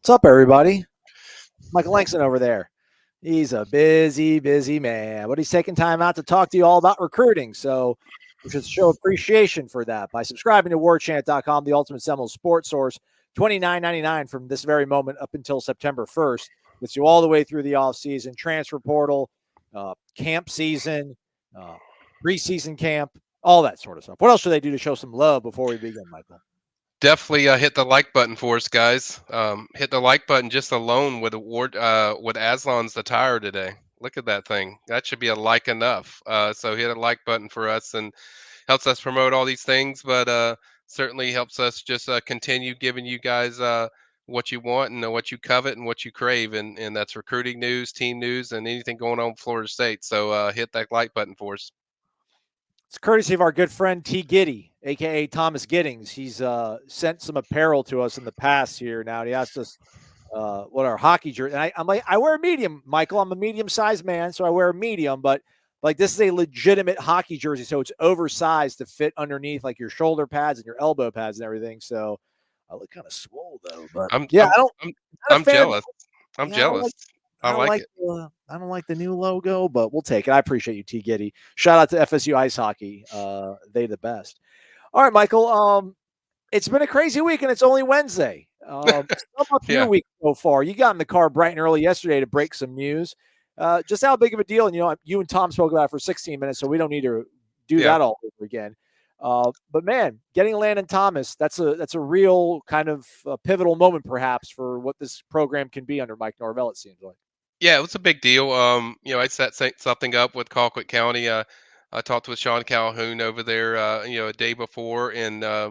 What's up, everybody? Michael Langston over there. He's a busy, busy man, but he's taking time out to talk to you all about recruiting. So we should show appreciation for that by subscribing to Warchant.com, the ultimate Seminoles sports source. $29.99 from this very moment up until September 1st. Gets you all the way through the offseason, transfer portal, camp season, uh, preseason camp, all that sort of stuff. What else should they do to show some love before we begin, Michael? Definitely hit the like button for us, guys. Hit the like button just alone with with Aslan's attire today. Look at that thing. That should be a like enough. So hit a like button for us and helps us promote all these things, but certainly helps us just continue giving you guys what you want and what you covet and what you crave, and that's recruiting news, team news, and anything going on in Florida State. So hit that like button for us. It's courtesy of our good friend T. Giddy, a.k.a. Thomas Giddings. He's sent some apparel to us in the past here now. And he asked us what our hockey jersey. And I'm like, I wear a medium, Michael. I'm a medium-sized man, so I wear a medium. But like, this is a legitimate hockey jersey, so it's oversized to fit underneath like your shoulder pads and your elbow pads and everything. So I look kind of swole though. But I'm yeah, I'm I don't. I'm, I'm not a I'm fan. jealous. I'm Yeah, I don't jealous. like. I like it. I don't like the new logo, but we'll take it. I appreciate you, T. Giddy. Shout out to FSU Ice Hockey. They the best. All right, Michael. It's been a crazy week, and it's only Wednesday. Sum up your Yeah. week so far. You got in the car bright and early yesterday to break some news. Just how big of a deal? And you and Tom spoke about it for 16 minutes, so we don't need to do Yeah. that all over again. But man, getting Landon Thomas, that's a real kind of pivotal moment, perhaps, for what this program can be under Mike Norvell. It seems like. Yeah, it was a big deal. I set something up with Colquitt County. I talked with Sean Calhoun over there, a day before, and I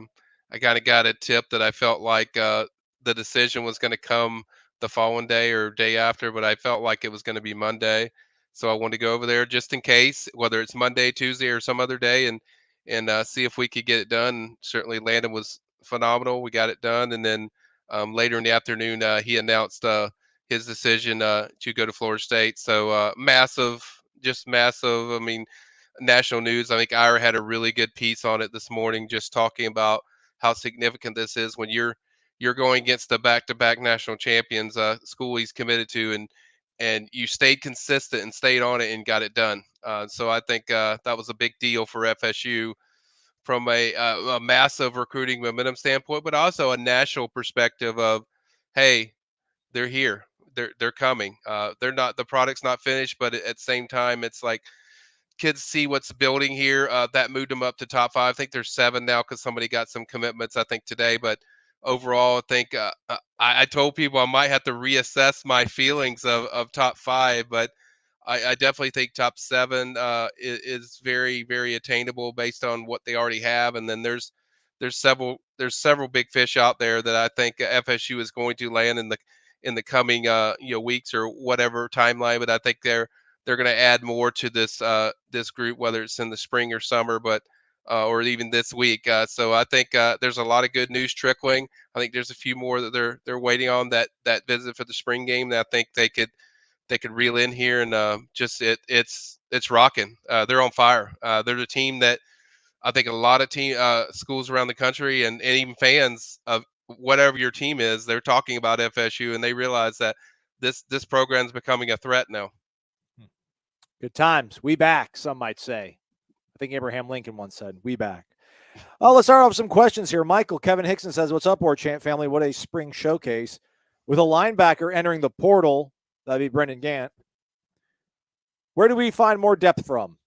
kind of got a tip that I felt like the decision was going to come the following day or day after, but I felt like it was going to be Monday. So I wanted to go over there just in case, whether it's Monday, Tuesday, or some other day, and see if we could get it done. Certainly, Landon was phenomenal. We got it done, and then later in the afternoon, he announced. His decision to go to Florida State. So massive, just massive. I mean, national news. I think Ira had a really good piece on it this morning, just talking about how significant this is when you're going against the back-to-back national champions school he's committed to, and you stayed consistent and stayed on it and got it done. So I think that was a big deal for FSU from a massive recruiting momentum standpoint, but also a national perspective of, hey, they're here. They're coming. They're not the product's not finished, but at the same time, it's like kids see what's building here. That moved them up to top five. I think there's seven now because somebody got some commitments. I think today, but overall, I think I told people I might have to reassess my feelings of top five, but I definitely think top seven is very very attainable based on what they already have, and then there's several big fish out there that I think FSU is going to land in the coming weeks or whatever timeline. But I think they're going to add more to this group, whether it's in the spring or summer, but or even this week. So I think there's a lot of good news trickling. I think there's a few more that they're waiting on that visit for the spring game that I think they could reel in here, and it's rocking. They're on fire. They're the team that I think a lot of schools around the country and even fans of whatever your team is, they're talking about FSU, and they realize that this program is becoming a threat now. Good times. We back, some might say. I think Abraham Lincoln once said, "We back." Oh, let's start off with some questions here. Michael, Kevin Hickson says, "What's up, Warchant family? What a spring showcase with a linebacker entering the portal." That'd be Brendan Gant. Where do we find more depth from?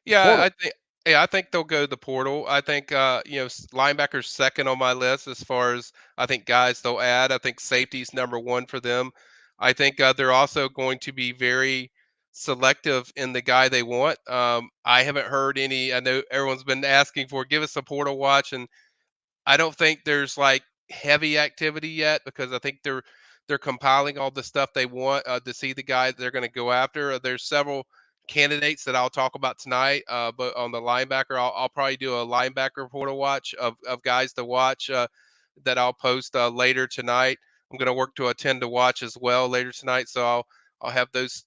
Yeah, Portal. I think they'll go the portal. I think linebacker's second on my list as far as I think guys they'll add. I think safety's number one for them. I think they're also going to be very selective in the guy they want. I haven't heard any. I know everyone's been asking for give us a portal watch, and I don't think there's like heavy activity yet because I think they're compiling all the stuff they want to see the guy they're going to go after. There's several candidates that I'll talk about tonight, but on the linebacker, I'll probably do a linebacker portal watch of guys to watch that I'll post later tonight. I'm going to work to a 10 to watch as well later tonight, so I'll have those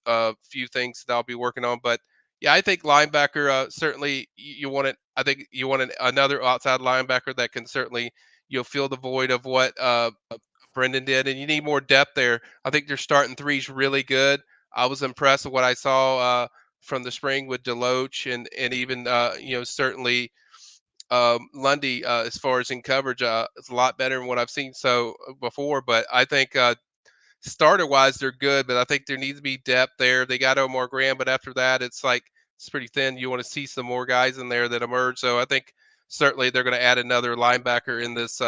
few things that I'll be working on. But yeah, I think linebacker certainly you want it. I think you want another outside linebacker that can certainly you'll fill the void of what Brendan did, and you need more depth there. I think their starting three's really good. I was impressed with what I saw from the spring with Deloach and even certainly Lundy as far as in coverage. It's a lot better than what I've seen before. But I think starter wise they're good, but I think there needs to be depth there. They got Omar Graham, but after that it's pretty thin. You want to see some more guys in there that emerge. So I think certainly they're going to add another linebacker in this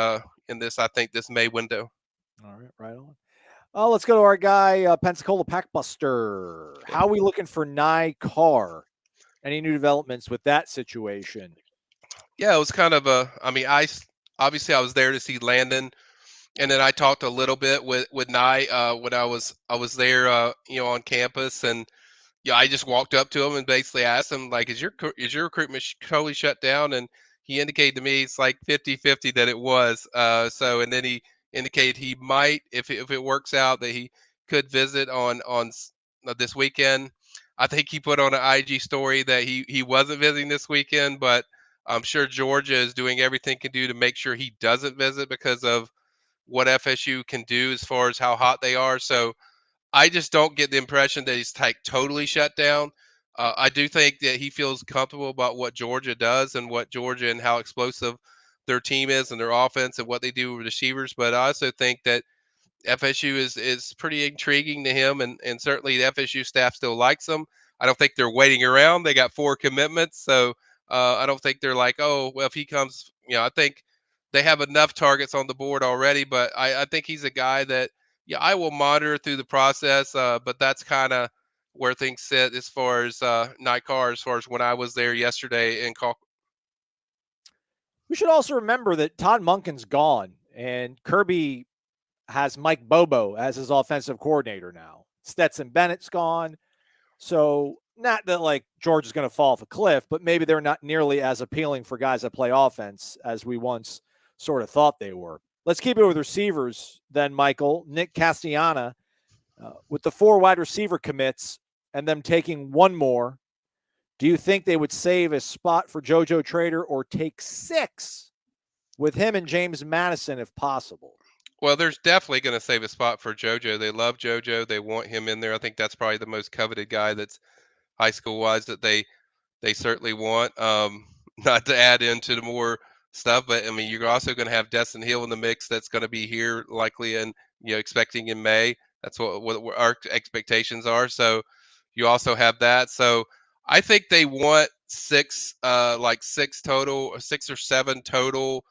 I think this May window. All right, right on. Let's go to our guy, Pensacola Packbuster. How are we looking for Nye Carr? Any new developments with that situation? Yeah, it was kind of obviously I was there to see Landon, and then I talked a little bit with Nye when I was there on campus. And yeah, I just walked up to him and basically asked him, like, is your recruitment totally shut down? And he indicated to me it's like 50-50 that it was. And then he indicated he might, if it works out, that he could visit this weekend. I think he put on an IG story that he wasn't visiting this weekend, but I'm sure Georgia is doing everything it can do to make sure he doesn't visit because of what FSU can do as far as how hot they are. So I just don't get the impression that he's like totally shut down. I do think that he feels comfortable about what Georgia does and what Georgia and how explosive their team is and their offense and what they do with receivers. But I also think that FSU is pretty intriguing to him, and certainly the FSU staff still likes him. I don't think they're waiting around. They got 4 commitments, so I don't think they're like, oh, well, if he comes, I think they have enough targets on the board already. But I think he's a guy that, yeah, I will monitor through the process. But that's kind of where things sit as far as Night Car, as far as when I was there yesterday in call. We should also remember that Todd Monken's gone, and Kirby has Mike Bobo as his offensive coordinator now. Stetson Bennett's gone. So not that like George is going to fall off a cliff, but maybe they're not nearly as appealing for guys that play offense as we once sort of thought they were. Let's keep it with receivers then, Michael. Nick Castellana, with the 4 wide receiver commits and them taking one more, do you think they would save a spot for JoJo Trader or take 6 with him and James Madison if possible? Well, there's definitely going to save a spot for JoJo. They love JoJo. They want him in there. I think that's probably the most coveted guy that's high school wise that they certainly want. Not to add into the more stuff, but I mean, you're also going to have Destin Hill in the mix. That's going to be here likely, and expecting in May. That's what our expectations are. So you also have that. So I think they want 6, like 6 total, or 6 or 7 total,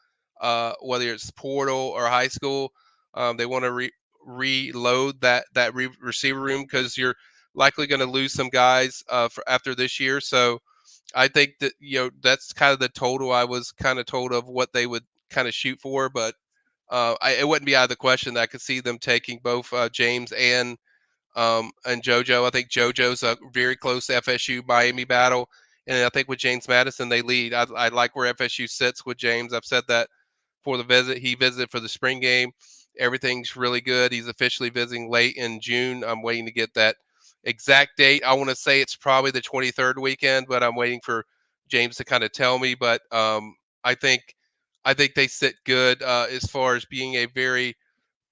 whether it's portal or high school. They want to reload that receiver room because you're likely going to lose some guys for after this year. So I think that that's kind of the total I was kind of told of what they would kind of shoot for. But it wouldn't be out of the question that I could see them taking both James and JoJo. I think JoJo's a very close FSU Miami battle, and I think with James Madison they lead. I like where FSU sits with James. I've said that for the visit. He visited for the spring game. Everything's really good. He's officially visiting late in June. I'm waiting to get that exact date. I want to say it's probably the 23rd weekend, but I'm waiting for James to kind of tell me. But I think they sit good as far as being a very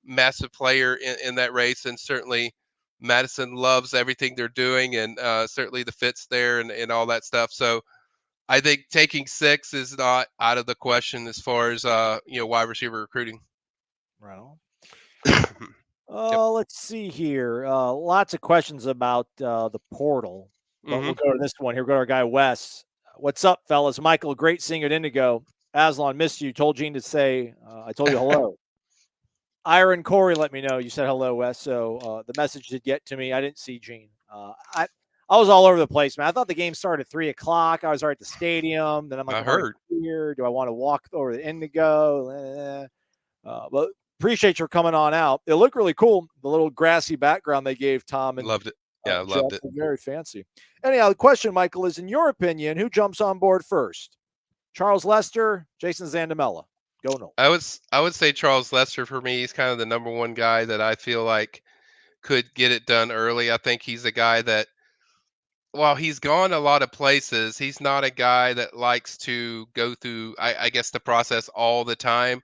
massive player in that race, and certainly Madison loves everything they're doing, and certainly the fits there and all that stuff. So I think taking 6 is not out of the question as far as wide receiver recruiting. Right on. Yep. Let's see here. Lots of questions about the portal, but we'll Hmm. go to this one. Here we go to our guy, Wes. What's up, fellas? Michael, great seeing you at Indigo. Aslan, missed you. Told Gene to say, I told you hello. Ira and Corey let me know you said hello, Wes. So the message did get to me. I didn't see Gene. I was all over the place, man. I thought the game started at 3:00. I was right at the stadium. Then I'm like, I I'm already heard. here. Do I want to walk over to Indigo? But appreciate your coming on out. It looked really cool. The little grassy background they gave Tom and Loved it. Yeah, I Jeff loved it. was very fancy. Anyhow, the question, Michael, is in your opinion, who jumps on board first? Charles Lester, Jason Zandamella. Go no. I would say Charles Lester for me. He's kind of the number one guy that I feel like could get it done early. I think he's a guy that, while he's gone a lot of places, he's not a guy that likes to go through, I guess, the process all the time.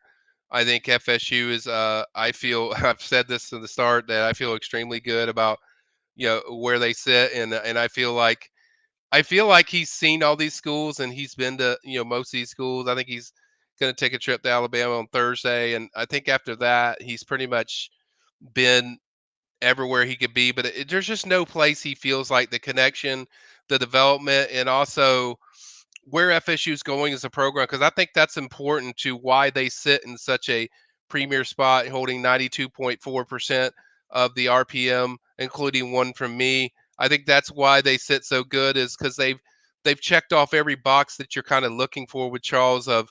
I think FSU is. I feel I've said this from the start that I feel extremely good about where they sit, and I feel like he's seen all these schools and he's been to most of these schools. I think he's going to take a trip to Alabama on Thursday, and I think after that he's pretty much been everywhere he could be. But there's just no place he feels like the connection, the development, and also where FSU is going as a program, because I think that's important to why they sit in such a premier spot, holding 92.4% of the RPM, including one from me. I think that's why they sit so good, is because they've checked off every box that you're kind of looking for with Charles of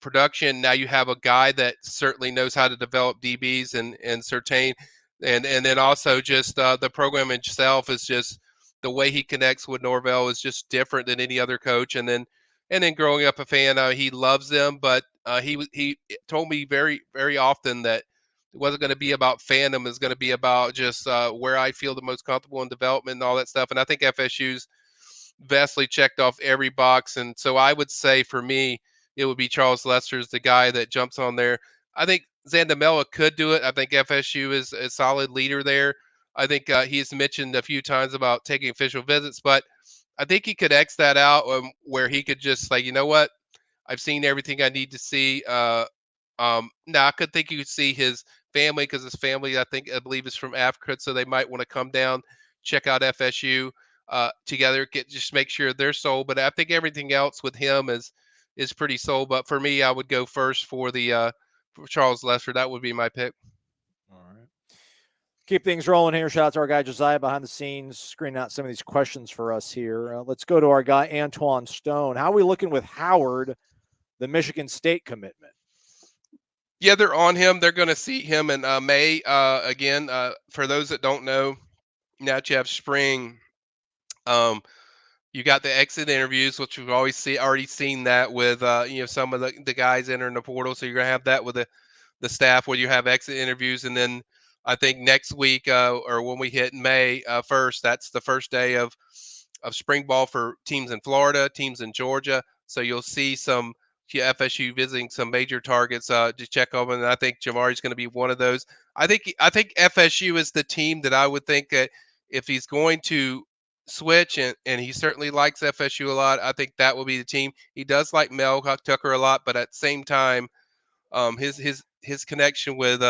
production. Now you have a guy that certainly knows how to develop DBs and certain, and then also just the program itself is just the way he connects with Norvell is just different than any other coach. And then growing up a fan, he loves them, but he told me very very often that it wasn't going to be about fandom. It's going to be about just where I feel the most comfortable in development and all that stuff. And I think FSU's vastly checked off every box. And so I would say for me, it would be Charles Lester's the guy that jumps on there. I think Zandamela could do it. I think FSU is a solid leader there. I think he's mentioned a few times about taking official visits, but I think he could X that out where he could just say, you know what, I've seen everything I need to see. Now I could think you could see his family, because his family, I believe, is from Africa, so they might want to come down, check out FSU together, just make sure they're sold. But I think everything else with him is pretty sold. But for me, I would go first for the for Charles Lester. That would be my pick. All right. Keep things rolling here. Shout out to our guy Josiah behind the scenes, screening out some of these questions for us here. Let's go to our guy Antoine Stone. How are we looking with Howard, the Michigan State commitment? Yeah, they're on him. They're going to see him in May. Again, for those that don't know, now that you have spring, you got the exit interviews, which we've already seen that with some of the guys entering the portal. So you're going to have that with the staff where you have exit interviews, and then I think next week or when we hit May 1st, that's the first day of spring ball for teams in Florida, teams in Georgia. So you'll see some FSU visiting some major targets to check over, and I think Jamari's going to be one of those. I think FSU is the team that I would think that if he's going to switch, and he certainly likes FSU a lot, I think that will be the team. He does like Mel Tucker a lot, but at the same time, his connection with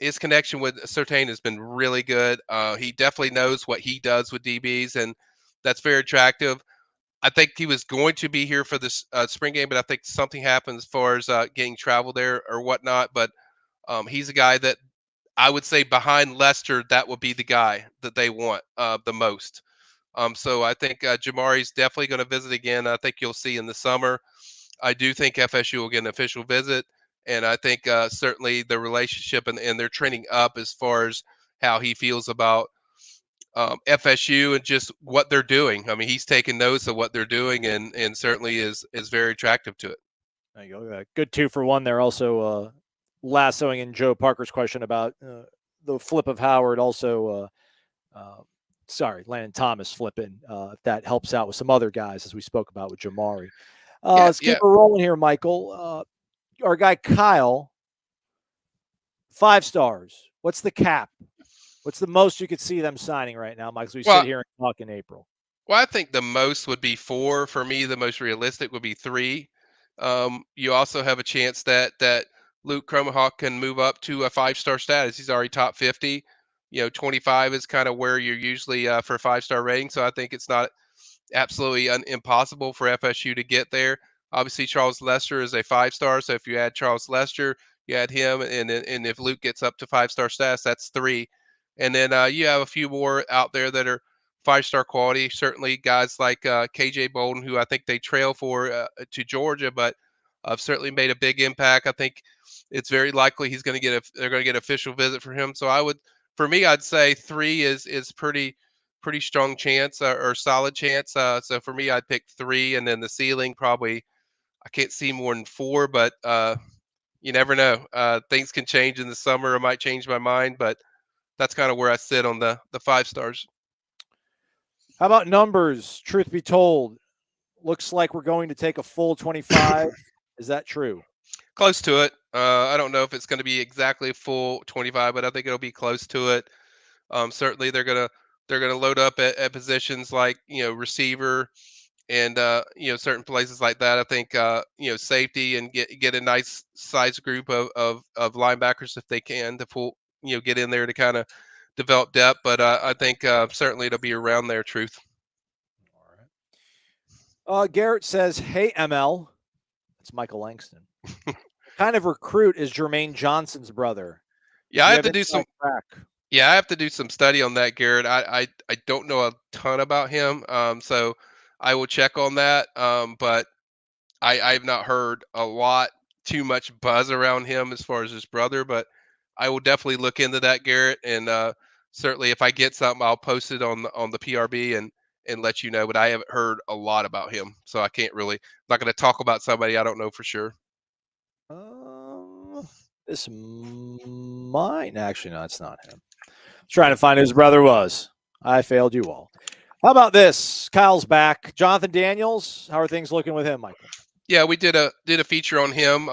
Surtain has been really good. He definitely knows what he does with DBs, and that's very attractive. I think he was going to be here for this spring game, but I think something happened as far as getting travel there or whatnot. But he's a guy that I would say behind Lester, that would be the guy that they want the most. So I think Jamari's definitely going to visit again. I think you'll see in the summer. I do think FSU will get an official visit, and I think certainly the relationship and their training up as far as how he feels about FSU and just what they're doing. I mean, he's taking notes of what they're doing, and certainly is very attractive to it. There you go. Good 2-for-1 there. Also, lassoing in Joe Parker's question about the flip of Howard. Also, Landon Thomas flipping. If that helps out with some other guys, as we spoke about with Jamari. Let's keep it rolling here, Michael. Our guy Kyle, 5 stars. What's the cap? What's the most you could see them signing right now, Mike? As we sit here and talk in April. Well, I think the most would be 4. For me, the most realistic would be 3. You also have a chance that Luke Cromahawk can move up to a 5-star status. He's already top 50. 25 is kind of where you're usually for 5-star rating. So I think it's not absolutely impossible for FSU to get there. Obviously, Charles Lester is a 5-star. So if you add Charles Lester, you add him, and if Luke gets up to 5-star status, that's 3. And then you have a few more out there that are 5-star quality. Certainly, guys like KJ Bolden, who I think they trail for to Georgia, but certainly made a big impact. I think it's very likely they're going to get official visit for him. So for me, I'd say 3 is pretty strong chance or solid chance. So for me, I'd pick 3, and then the ceiling probably I can't see more than 4, but you never know. Things can change in the summer. I might change my mind, but that's kind of where I sit on the 5 stars. How about numbers? Truth be told, looks like we're going to take a full 25. Is that true? Close to it. I don't know if it's going to be exactly full 25, but I think it'll be close to it. Certainly, they're gonna load up at positions like receiver and certain places like that. I think safety and get a nice size group of linebackers if they can to pull get in there to kind of develop depth. But I think certainly it'll be around there. Truth. All right. Garrett says, "Hey ML, it's Michael Langston. What kind of recruit is Jermaine Johnson's brother? Yeah, Do I you have have to do some. inside track?" Yeah, I have to do some study on that, Garrett. I don't know a ton about him, so I will check on that. But I've not heard a lot too much buzz around him as far as his brother, but I will definitely look into that, Garrett, and certainly if I get something, I'll post it on the PRB and let you know. But I haven't heard a lot about him, so I can't really. I'm not going to talk about somebody I don't know for sure. This might actually no, it's not him. Trying to find who his brother was. I failed you all. How about this? Kyle's back. Jonathan Daniels. How are things looking with him, Michael? Yeah, we did a feature on him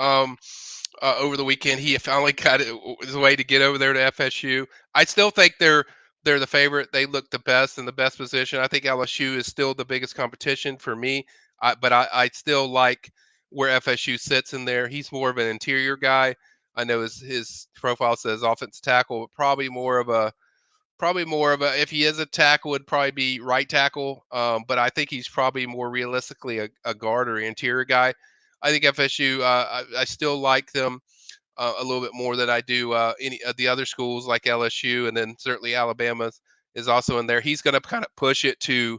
over the weekend. He finally got his way to get over there to FSU. I still think they're the favorite. They look the best in the best position. I think LSU is still the biggest competition for me. But I still like where FSU sits in there. He's more of an interior guy. I know his profile says offensive tackle, but probably more of a if he is a tackle, would probably be right tackle. But I think he's probably more realistically a guard or interior guy. I think FSU. I still like them a little bit more than I do any of the other schools like LSU, and then certainly Alabama is also in there. He's going to kind of push it to,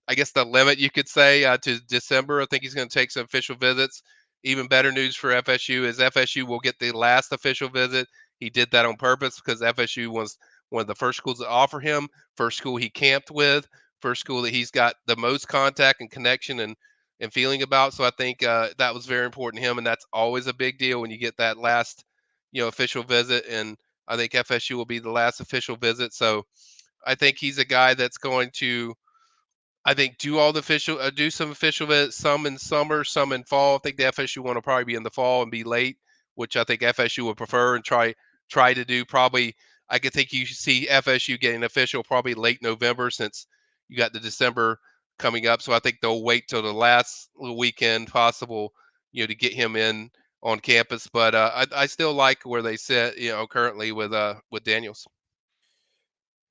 I guess, the limit you could say to December. I think he's going to take some official visits. Even better news for FSU is FSU will get the last official visit. He did that on purpose because FSU was one of the first schools to offer him, first school he camped with, first school that he's got the most contact and connection and feeling about. So I think that was very important to him, and that's always a big deal when you get that last official visit. And I think FSU will be the last official visit. So I think he's a guy that's going to do all the official, do some official visits, some in summer, some in fall. I think the FSU one will probably be in the fall and be late, which I think FSU would prefer and try to do. Probably, I could think you see FSU getting official probably late November since you got the December coming up. So I think they'll wait till the last weekend possible, to get him in on campus. But I still like where they sit, currently with Daniels.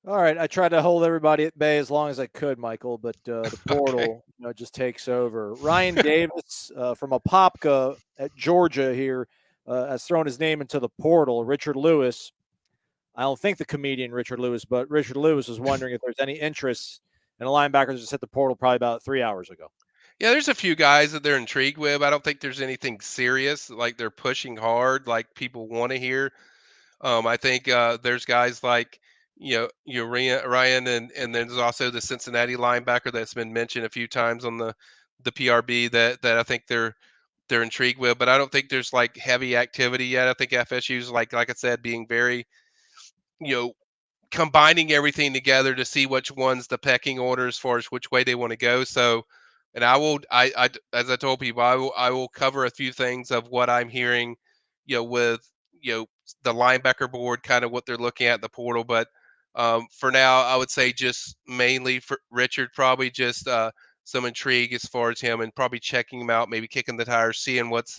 All right, I tried to hold everybody at bay as long as I could, Michael, but the Okay. portal just takes over. Ryan Davis from Apopka at Georgia here has thrown his name into the portal. Richard Lewis, I don't think the comedian Richard Lewis, but Richard Lewis was wondering if there's any interest in a linebacker just hit the portal probably about 3 hours ago. Yeah, there's a few guys that they're intrigued with. I don't think there's anything serious, like they're pushing hard, like people want to hear. I think there's guys like Ryan, and then there's also the Cincinnati linebacker that's been mentioned a few times on the PRB that I think they're intrigued with. But I don't think there's like heavy activity yet. I think FSU's like I said, being very you know combining everything together to see which one's the pecking order as far as which way they want to go. So, and as I told people, I will cover a few things of what I'm hearing, with you know the linebacker board, kind of what they're looking at in the portal. But for now, I would say just mainly for Richard, probably just some intrigue as far as him, and probably checking him out, maybe kicking the tires, seeing what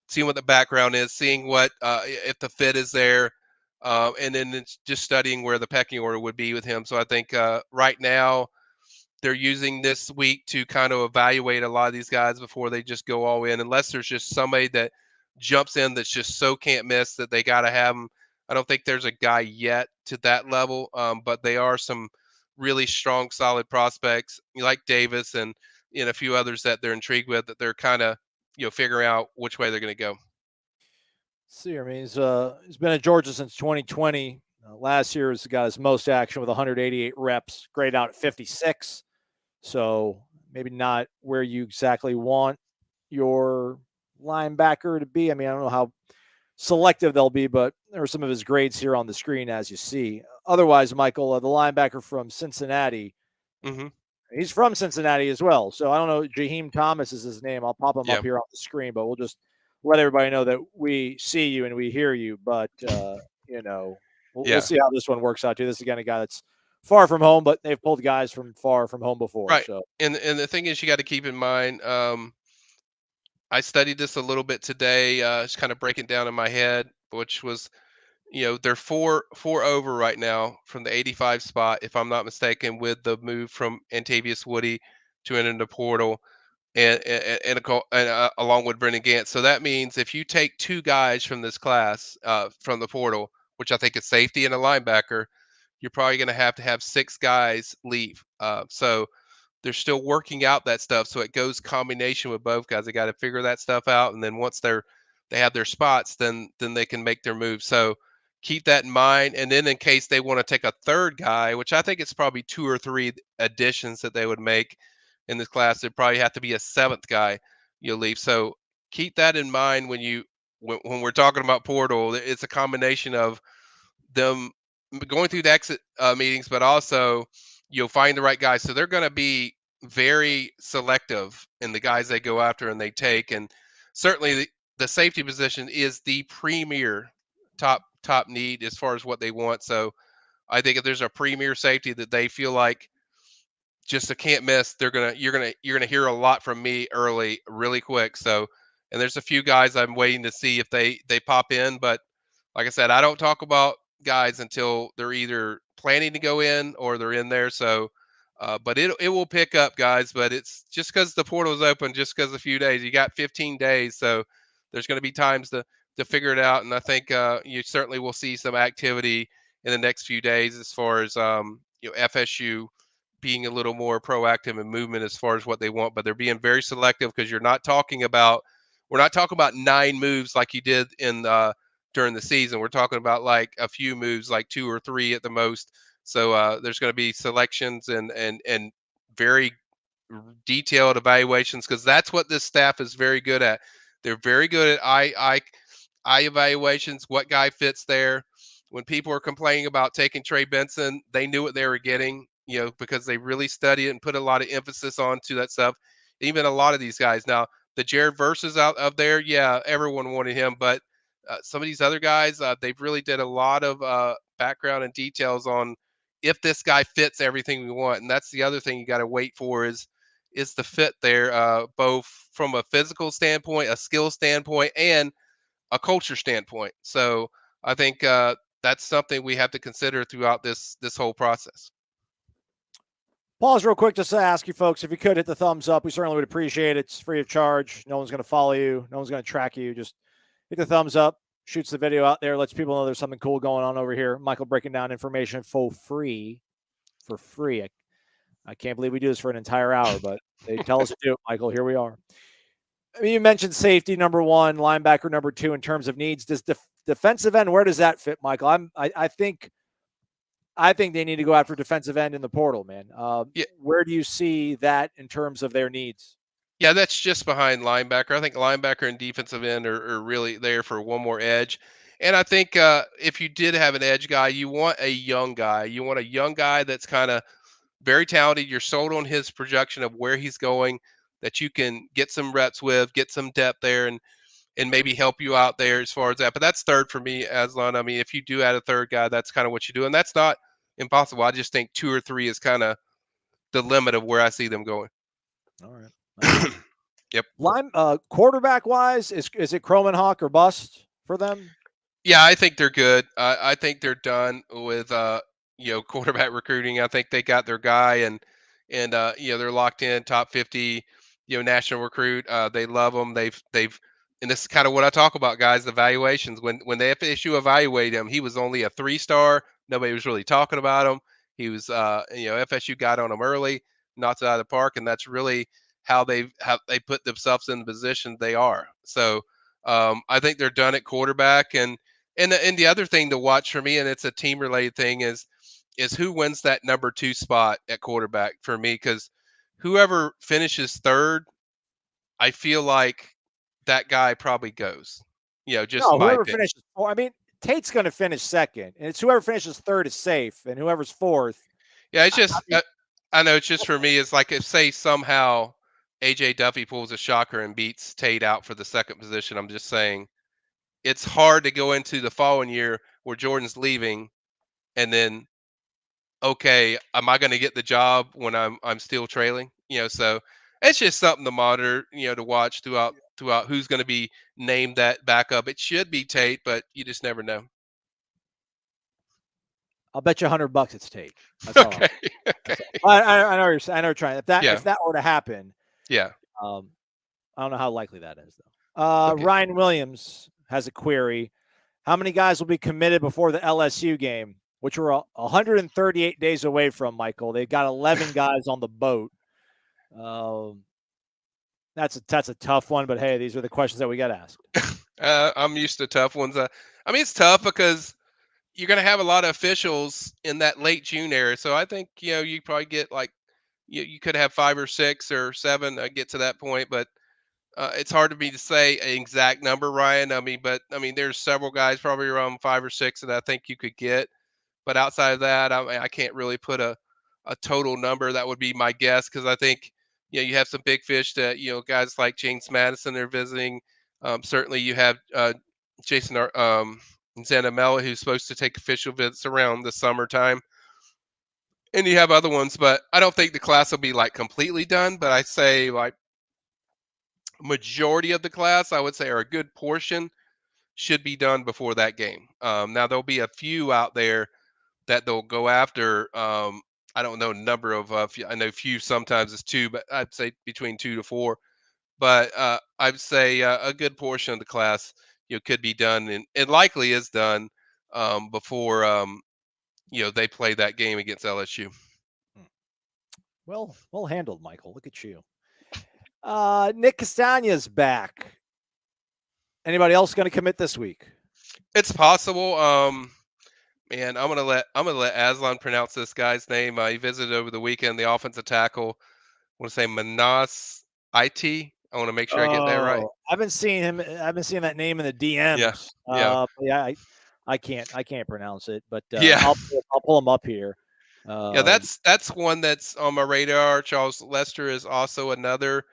the background is, seeing what if the fit is there, and then it's just studying where the pecking order would be with him. So I think right now they're using this week to kind of evaluate a lot of these guys before they just go all in, unless there's just somebody that jumps in that's just so can't miss that they got to have them. I don't think there's a guy yet to that level, but they are some really strong, solid prospects like Davis and a few others that they're intrigued with, that they're kind of figuring out which way they're going to go. See, I mean, he's been at Georgia since 2020. Last year, he's got his most action with 188 reps, grade out at 56. So maybe not where you exactly want your linebacker to be. I mean, I don't know how selective they'll be, but there are some of his grades here on the screen, as you see. Otherwise, Michael, the linebacker from Cincinnati, Hmm. he's from Cincinnati as well. So I don't know. Jaheim Thomas is his name. I'll pop him Yeah. up here on the screen, but we'll just let everybody know that we see you and we hear you. But we'll Yeah. see how this one works out too. This is again a guy that's far from home, but they've pulled guys from far from home before. Right. So And the thing is, you got to keep in mind. I studied this a little bit today. Just kind of breaking down in my head, which was, they're four over right now from the 85 spot, if I'm not mistaken, with the move from Antavius Woody to enter the portal and along with Brendan Gant. So that means if you take two guys from this class from the portal, which I think is safety and a linebacker, you're probably going to have six guys leave. So they're still working out that stuff. So it goes combination with both guys. They got to figure that stuff out, and then once they have their spots, then they can make their move. So keep that in mind. And then in case they want to take a third guy, which I think it's probably two or three additions that they would make in this class, there'd probably have to be a seventh guy you'll leave. So keep that in mind when we're talking about portal. It's a combination of them going through the exit meetings, but also you'll find the right guys. So they're going to be very selective in the guys they go after and they take. And certainly the safety position is the premier top need as far as what they want. So I think if there's a premier safety that they feel like just a can't miss, you're gonna hear a lot from me early, really quick. So, and there's a few guys I'm waiting to see if they pop in, but like I said, I don't talk about guys until they're either planning to go in or they're in there. So, but it will pick up, guys. But it's just because the portal is open, just because a few days. You got 15 days, so there's going to be times to figure it out. And I think you certainly will see some activity in the next few days as far as FSU being a little more proactive in movement as far as what they want. But they're being very selective because we're not talking about 9 moves like you did in during the season. We're talking about like a few moves, like 2 or 3 at the most. So there's going to be selections and very detailed evaluations because that's what this staff is very good at. They're very good at eye evaluations. What guy fits there? When people are complaining about taking Trey Benson, they knew what they were getting, because they really study it and put a lot of emphasis onto that stuff. Even a lot of these guys now, the Jared Verses out of there, yeah, everyone wanted him, but some of these other guys, they've really did a lot of background and details on if this guy fits everything we want. And that's the other thing you got to wait for is the fit there, both from a physical standpoint, a skill standpoint, and a culture standpoint. So I think that's something we have to consider throughout this whole process. pause real quick just to ask you folks if you could hit the thumbs up. We certainly would appreciate it. It's free of charge. No one's going to follow you. No one's going to track you. Just hit the thumbs up. Shoots the video out there. Lets people know there's something cool going on over here. Michael breaking down information for free. For free. I can't believe we do this for an entire hour, but they tell us to do it, Michael. Here we are. I mean, you mentioned safety number 1, linebacker number 2 in terms of needs. Does defensive end, where does that fit, Michael? I think they need to go after defensive end in the portal, man. Yeah, Where do you see that in terms of their needs? yeah, that's just behind linebacker. I think linebacker and defensive end are really there for one more edge. And I think if you did have an edge guy, you want a young guy. You want a young guy that's kind of very talented. You're sold on his projection of where he's going, that you can get some reps with, get some depth there, and maybe help you out there as far as that. But that's third for me, Aslan. I mean, if you do add a third guy, that's kind of what you do, and that's not impossible. I just think 2 or 3 is kind of the limit of where I see them going. All right. Yep. Quarterback wise, is it Cromanhawk or bust for them? Yeah, I think they're good. I think they're done with quarterback recruiting. I think they got their guy, and they're locked in top 50 national recruit. They love them. They've and this is kind of what I talk about, guys. Evaluations. When the FSU evaluated him, he was only a 3-star. Nobody was really talking about him. He was FSU got on him early, knocked it out of the park, and that's really how they put themselves in the position they are. So I think they're done at quarterback. And the other thing to watch for me, and it's a team related thing, is who wins that number 2 spot at quarterback for me, because whoever finishes third, I feel like that guy probably goes. Just No, my whoever opinion. finishes fourth. I mean, Tate's going to finish second, and it's whoever finishes third is safe, and whoever's fourth. Yeah, it's I just mean, I know it's just for me. It's like if say somehow AJ Duffy pulls a shocker and beats Tate out for the second position. I'm just saying it's hard to go into the following year where Jordan's leaving and then okay, am I going to get the job when I'm still trailing? So it's just something to monitor, to watch throughout who's going to be named that backup. It should be Tate, but you just never know. I'll bet you $100 it's Tate. That's all. Okay. Okay. I know you're saying. I know you're trying. If Yeah. that were to happen, Yeah. I don't know how likely that is though. Okay. Ryan Williams has a query. How many guys will be committed before the LSU game, which we're 138 days away from, Michael? They've got 11 guys on the boat. That's a tough one, but hey, these are the questions that we got asked. I'm used to tough ones. I mean, it's tough because you're going to have a lot of officials in that late June area. So I think, you probably get like, you could have 5 or 6 or 7 get to that point, but it's hard to me to say an exact number, Ryan. But there's several guys, probably around 5 or 6 that I think you could get. But outside of that, I can't really put a total number. That would be my guess because I think you have some big fish that guys like James Madison are visiting. Certainly, you have Jason Zanamella, who's supposed to take official visits around the summertime, and you have other ones. But I don't think the class will be like completely done. But I say like majority of the class, I would say, or a good portion, should be done before that game. Now there'll be a few out there that they'll go after. I don't know number of. I know few sometimes it's 2, but I'd say between 2 to 4. But I'd say a good portion of the class, could be done and likely is done before they play that game against LSU. Well handled, Michael. Look at you. Nick Castagna's back. Anybody else going to commit this week? It's possible. Man, I'm gonna let Aslan pronounce this guy's name. He visited over the weekend. The offensive tackle. I want to say Manas It. I want to make sure I get that right. I've been seeing him. I've been seeing that name in the DMs. Yeah. I can't pronounce it, but Yeah. I'll pull him up here. Yeah, that's one that's on my radar. Charles Lester is also another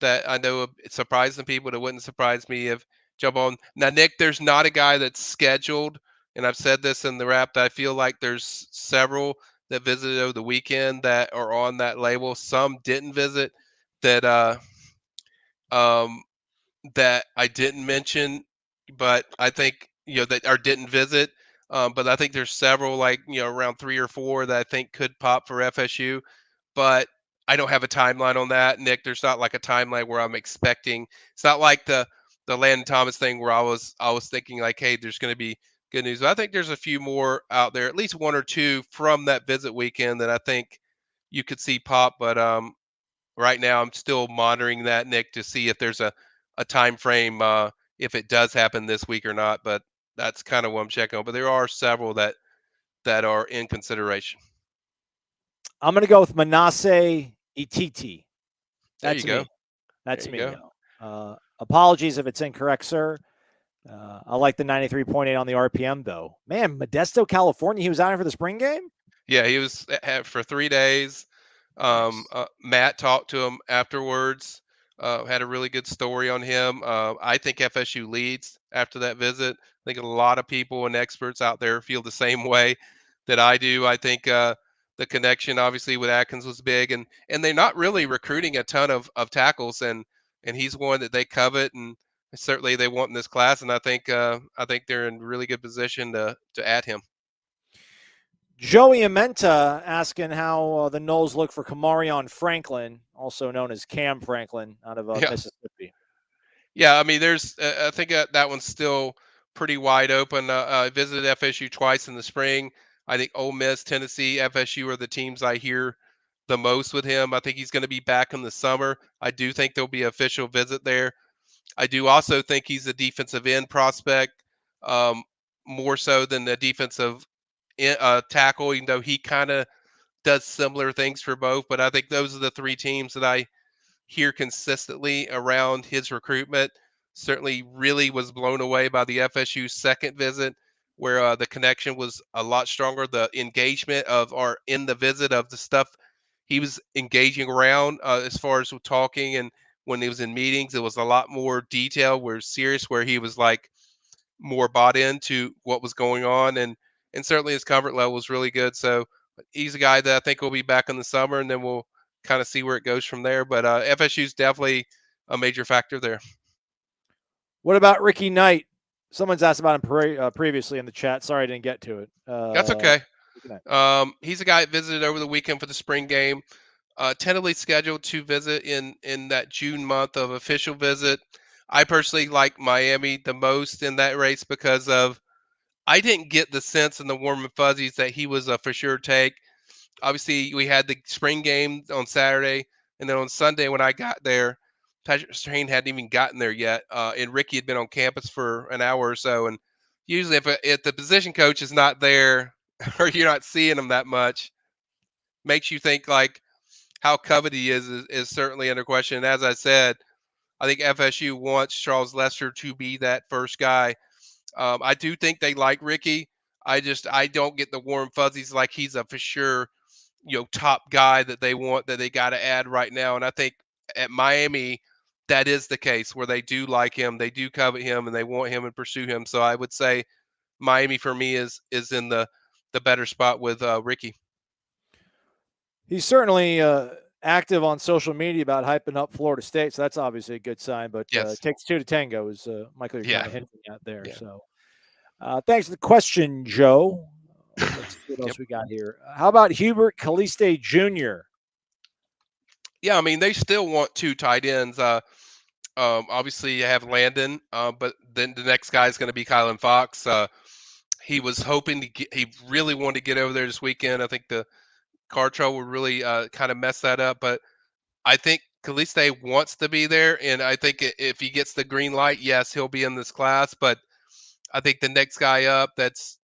that I know it's surprising people. It wouldn't surprise me if jump on. Now, Nick, there's not a guy that's scheduled, and I've said this in the wrap that I feel like there's several that visited over the weekend that are on that label. Some didn't visit that that I didn't mention, but I think that or didn't visit. But I think there's several, like around 3 or 4 that I think could pop for FSU. But I don't have a timeline on that, Nick. There's not like a timeline where I'm expecting. It's not like the Landon Thomas thing where I was thinking like, hey, there's going to be good news. But I think there's a few more out there, at least 1 or 2 from that visit weekend that I think you could see pop. But right now, I'm still monitoring that, Nick, to see if there's a time frame if it does happen this week or not. But that's kind of what I'm checking on. But there are several that are in consideration. I'm going to go with Manasseh Ititi. That's me. Go. That's me. Apologies if it's incorrect, sir. I like the 93.8 on the RPM, though. Man, Modesto, California. He was out here for the spring game? Yeah, he was for 3 days. Nice. Matt talked to him afterwards. Had a really good story on him. I think FSU leads after that visit. I think a lot of people and experts out there feel the same way that I do. I think the connection, obviously, with Atkins was big, and they're not really recruiting a ton of tackles, and he's one that they covet, and certainly they want in this class. And I think they're in really good position to add him. Joey Amenta asking how the Noles look for Kamarion Franklin, also known as Cam Franklin, out of Mississippi. Yeah, I mean, there's I think that one's still pretty wide open. I visited FSU twice in the spring. I think Ole Miss, Tennessee, FSU are the teams I hear the most with him. I think he's going to be back in the summer. I do think there'll be an official visit there. I do also think he's a defensive end prospect, more so than the defensive tackle, even though he kind of does similar things for both. But I think those are the 3 teams that I hear consistently around his recruitment. Certainly really was blown away by the FSU second visit where the connection was a lot stronger. The engagement of in the visit of the stuff he was engaging around as far as talking, and when he was in meetings, it was a lot more detailed, where serious, where he was like more bought into what was going on, and certainly his comfort level was really good. So he's a guy that I think will be back in the summer, and then we'll kind of see where it goes from there. But FSU's definitely a major factor there. What about Ricky Knight? Someone's asked about him previously in the chat. Sorry I didn't get to it. That's okay. He's a guy that visited over the weekend for the spring game. Tentatively scheduled to visit in that June month of official visit. I personally like Miami the most in that race because of I didn't get the sense in the warm and fuzzies that he was a for sure take. Obviously, we had the spring game on Saturday, and then on Sunday when I got there, Patrick Strain hadn't even gotten there yet, and Ricky had been on campus for an hour or so. And usually, if the position coach is not there or you're not seeing him that much, makes you think like how coveted he is certainly under question. And as I said, I think FSU wants Charles Lester to be that first guy. I do think they like Ricky. I don't get the warm fuzzies like he's a for sure, top guy that they want, that they got to add right now. And I think at Miami, that is the case where they do like him, they do covet him, and they want him and pursue him. So I would say Miami for me is in the better spot with Ricky. He's certainly active on social media about hyping up Florida State, so that's obviously a good sign. But Yes. it takes two to tango, as Michael, you're Yeah. kind of hinting at there. Yeah. So thanks for the question, Joe. Let's see what else we got here. How about Hubert Caliste Jr.? Yeah, I mean, they still want two tight ends. Obviously, you have Landon, but then the next guy is going to be Kylan Fox. He was hoping to get, he really wanted to get over there this weekend. I think the car trouble would really kind of mess that up. But I think Caliste wants to be there. And I think if he gets the green light, yes, he'll be in this class. But I think the next guy up that's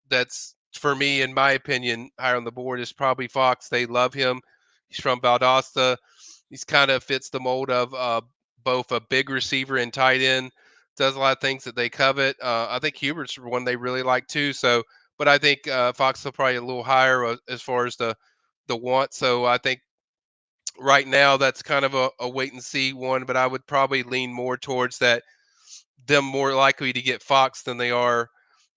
for me, in my opinion, higher on the board is probably Fox. They love him. He's from Valdosta. He's kind of fits the mold of both a big receiver and tight end. Does a lot of things that they covet. I think Hubert's one they really like too. So, but I think Fox is probably a little higher as far as the want. So I think right now that's kind of a wait and see one. But I would probably lean more towards that, them more likely to get Fox than they are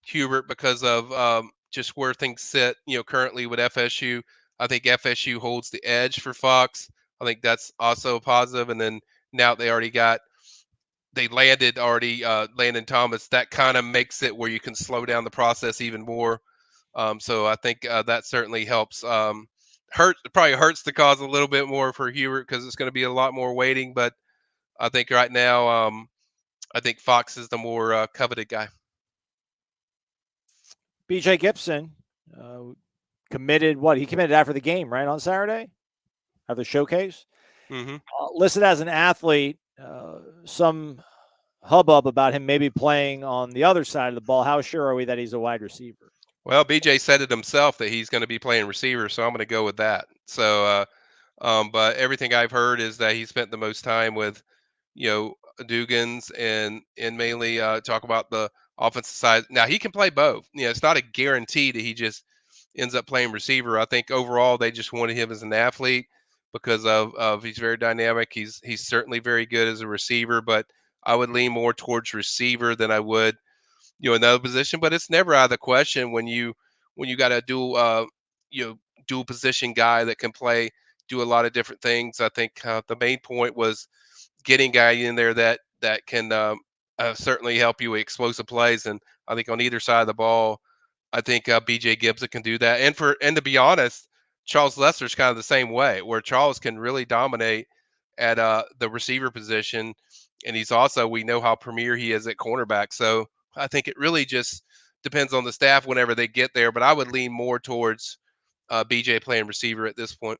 Hubert because of just where things sit, currently with FSU. I think FSU holds the edge for Fox. I think that's also a positive. And then now they landed already Landon Thomas. That kind of makes it where you can slow down the process even more. So I think that certainly helps. Probably hurts the cause a little bit more for Hubert because it's going to be a lot more waiting. But I think right now, I think Fox is the more coveted guy. BJ Gibson committed what? He committed after the game, right, on Saturday? After the showcase? Mm-hmm. Listed as an athlete, some hubbub about him maybe playing on the other side of the ball. How sure are we that he's a wide receiver? Well, BJ said it himself that he's going to be playing receiver, so I'm going to go with that. So, but everything I've heard is that he spent the most time with, Dugans and mainly talk about the offensive side. Now he can play both. It's not a guarantee that he just ends up playing receiver. I think overall they just wanted him as an athlete because of he's very dynamic. He's certainly very good as a receiver, but I would lean more towards receiver than I would, another position. But it's never out of the question when you got a dual position guy that can do a lot of different things. I think the main point was getting guy in there that can certainly help you with explosive plays. And I think on either side of the ball, I think BJ Gibson can do that. And to be honest, Charles Lester's kind of the same way, where Charles can really dominate at the receiver position, and he's also, we know how premier he is at cornerback. So I think it really just depends on the staff whenever they get there. But I would lean more towards BJ playing receiver at this point.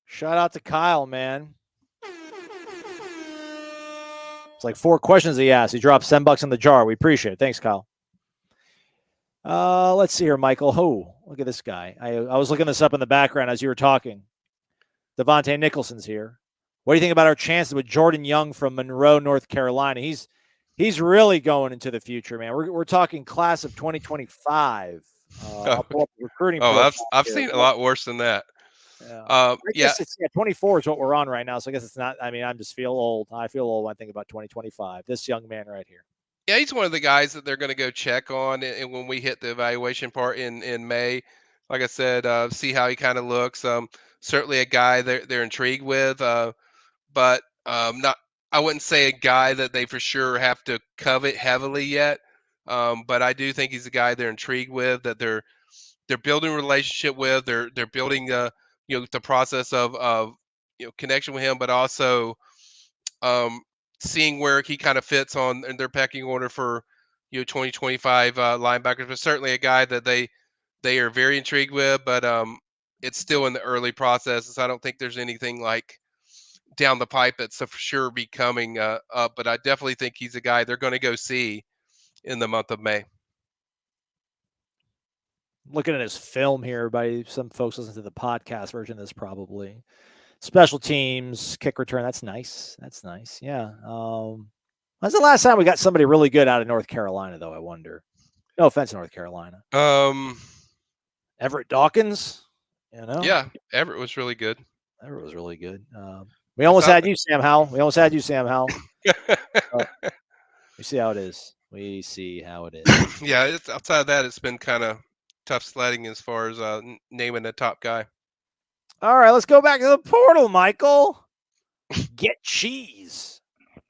Shout out to Kyle, man. It's like 4 questions he asked. He dropped $7 in the jar. We appreciate it. Thanks, Kyle. Let's see here, Michael. Oh, look at this guy. I was looking this up in the background as you were talking. Devontae Nicholson's here. What do you think about our chances with Jordan Young from Monroe, North Carolina? He's really going into the future, man. We're talking class of 2025. I'll pull up the recruiting. I've seen a lot worse than that. I Yeah, guess it's 24 is what we're on right now. So I guess it's not. I mean, I just feel old. I feel old when I think about 2025. This young man right here. yeah, he's one of the guys that they're going to go check on, and when we hit the evaluation part in May, like I said, see how he kind of looks. Certainly a guy they're intrigued with, but not. I wouldn't say a guy that they for sure have to covet heavily yet. But I do think he's a guy they're intrigued with, that they're building a relationship with. They're building the process of connection with him, but also um, seeing where he kind of fits on in their pecking order for 2025 linebackers. But certainly a guy that they are very intrigued with, but it's still in the early processes. I don't think there's anything like down the pipe that's for sure be coming up. But I definitely think he's a guy they're going to go see in the month of May. Looking at his film here, by some folks listen to the podcast version of this probably. Special teams, kick return. That's nice. That's nice. Yeah. When's the last time we got somebody really good out of North Carolina, though? I wonder. No offense, North Carolina. Everett Dawkins. Yeah, Everett was really good. Everett was really good. We almost had you, Sam Howell. We see how it is. We see how it is. Yeah, outside of that, it's been kind of tough sledding as far as naming the top guy. All right, let's go back to the portal, Michael. Get cheese.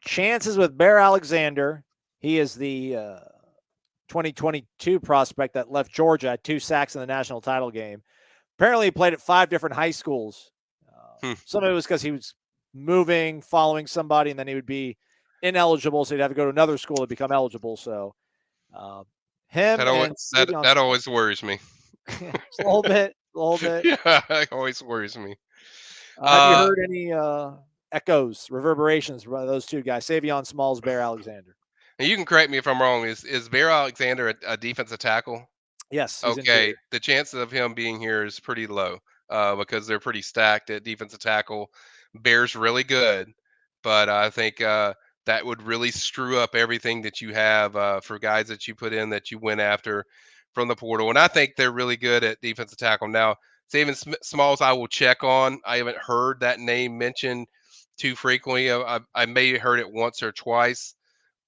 Chances with Bear Alexander. He is the 2022 prospect that left Georgia at 2 sacks in the national title game. Apparently, he played at 5 different high schools. Some of it was because he was moving, following somebody, and then he would be ineligible, so he'd have to go to another school to become eligible. So, that always worries me. a little bit. Yeah, it always worries me. Have you heard any echoes, reverberations from those two guys, Savion Smalls, Bear Alexander? And you can correct me if I'm wrong. Is Bear Alexander a defensive tackle? Yes. Okay. The chances of him being here is pretty low because they're pretty stacked at defensive tackle. Bear's really good, but I think that would really screw up everything that you have for guys that you put in that you went after from the portal. And I think they're really good at defensive tackle. Now, Savion Smalls, I will check on. I haven't heard that name mentioned too frequently. I may have heard it once or twice,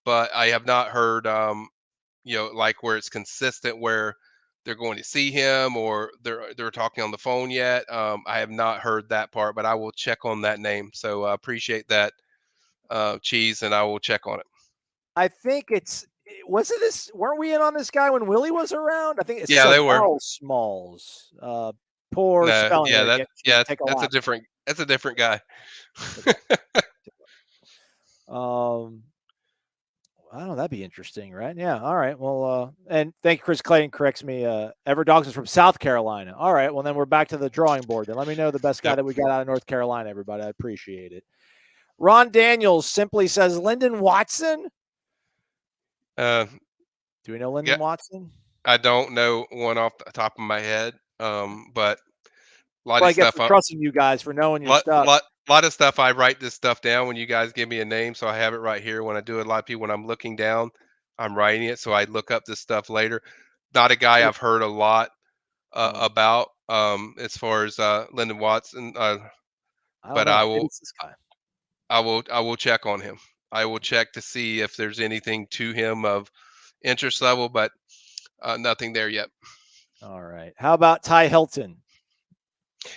but I have not heard, like where it's consistent, where they're going to see him or they're talking on the phone yet. I have not heard that part, but I will check on that name. So I appreciate that, Cheese, and I will check on it. I think weren't we in on this guy when Willie was around? I think it's they were. Smalls. Poor spelling. That's a different guy. I don't know. That'd be interesting, right? Yeah. All right. Well, and thank you, Chris Clayton corrects me. Everett Dawkins is from South Carolina. All right. Well, then we're back to the drawing board. Then let me know the best guy that we got out of North Carolina, everybody. I appreciate it. Ron Daniels simply says, Lyndon Watson. Do we know Lyndon Watson? I don't know one off the top of my head, but a lot of stuff. I'm trusting you guys for knowing your stuff. A lot of stuff. I write this stuff down when you guys give me a name, so I have it right here. When I do it, a lot of people, when I'm looking down, I'm writing it, so I look up this stuff later. Not a guy I've heard a lot about as far as Lyndon Watson, but I will check on him. I will check to see if there's anything to him of interest level, but nothing there yet. All right. How about Ty Hilton?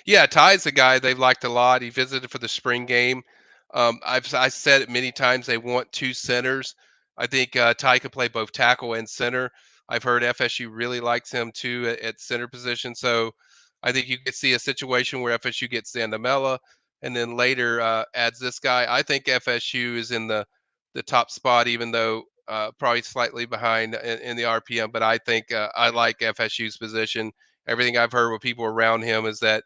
Yeah, Ty's a guy they've liked a lot. He visited for the spring game. I said it many times. They want 2 centers. I think Ty could play both tackle and center. I've heard FSU really likes him too at center position. So I think you could see a situation where FSU gets Zandamela and then later adds this guy. I think FSU is in the top spot, even though probably slightly behind in the RPM. But I think I like FSU's position. Everything I've heard with people around him is that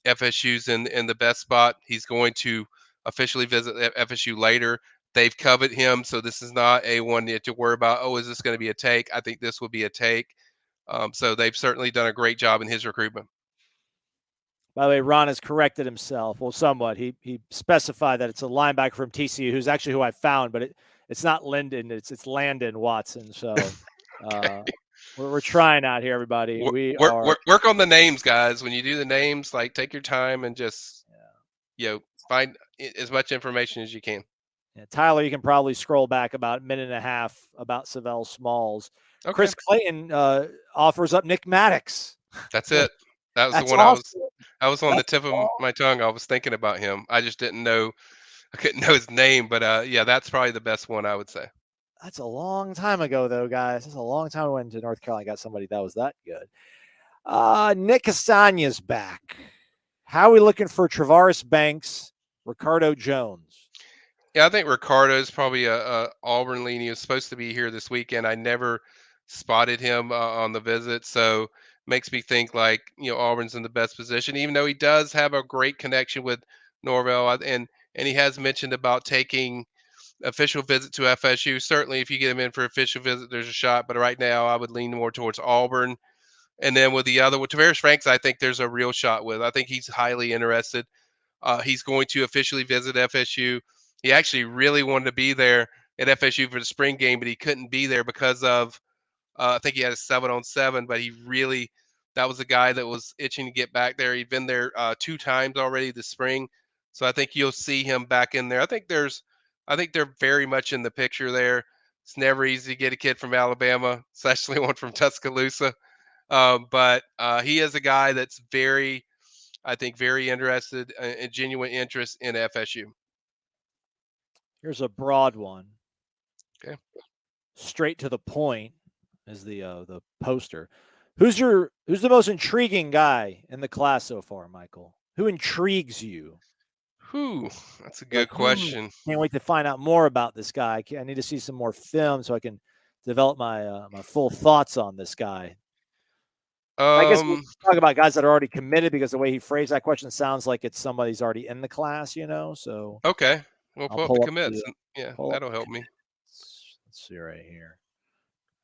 FSU's in the best spot. He's going to officially visit FSU later. They've coveted him, so this is not a one to worry about. Oh, is this going to be a take? I think this will be a take. So they've certainly done a great job in his recruitment. By the way, Ron has corrected himself. Well, somewhat. He specified that it's a linebacker from TCU, who's actually who I found, but it's not Lyndon. It's Landon Watson. So okay. We're trying out here, everybody. We Work, are. work, work on the names, guys. When you do the names, like take your time and just find as much information as you can. Yeah, Tyler, you can probably scroll back about a minute and a half about Savell Smalls. Okay, Chris Clayton offers up Nick Maddox. that's it. That was the That's one awesome. I was on the That's tip of aw- my tongue. I was thinking about him. I just didn't know. I couldn't know his name, but yeah, that's probably the best one I would say. that's a long time ago, though, guys. That's a long time I went to North Carolina. Got somebody that was that good. Nick Castagna's back. How are we looking for Travaris Banks, Ricardo Jones? Yeah, I think Ricardo's probably a Auburn lean. He was supposed to be here this weekend. I never spotted him on the visit, so makes me think like Auburn's in the best position, even though he does have a great connection with Norvell, and he has mentioned about taking official visit to FSU. Certainly, if you get him in for official visit, there's a shot. But right now, I would lean more towards Auburn. And then with the other, with Tavares Franks, I think there's a real shot with. I think he's highly interested. He's going to officially visit FSU. He actually really wanted to be there at FSU for the spring game, but he couldn't be there because of I think he had a 7-on-7. But he really that was a guy that was itching to get back there. He'd been there 2 times already this spring, so I think you'll see him back in there. I think they're very much in the picture there. It's never easy to get a kid from Alabama, especially one from Tuscaloosa. But he is a guy that's I think, very interested and genuine interest in FSU. Here's a broad one. Okay. Straight to the point is the poster. Who's the most intriguing guy in the class so far, Michael? Who intrigues you? Whew, that's a You're good like, question. can't wait to find out more about this guy. I need to see some more film so I can develop my full thoughts on this guy. I guess we'll Um, talk about guys that are already committed because the way he phrased that question sounds like it's somebody who's already in the class, So okay. We'll I'll pull up the pull up commits. Yeah, pull up that'll the help me. let's see right here.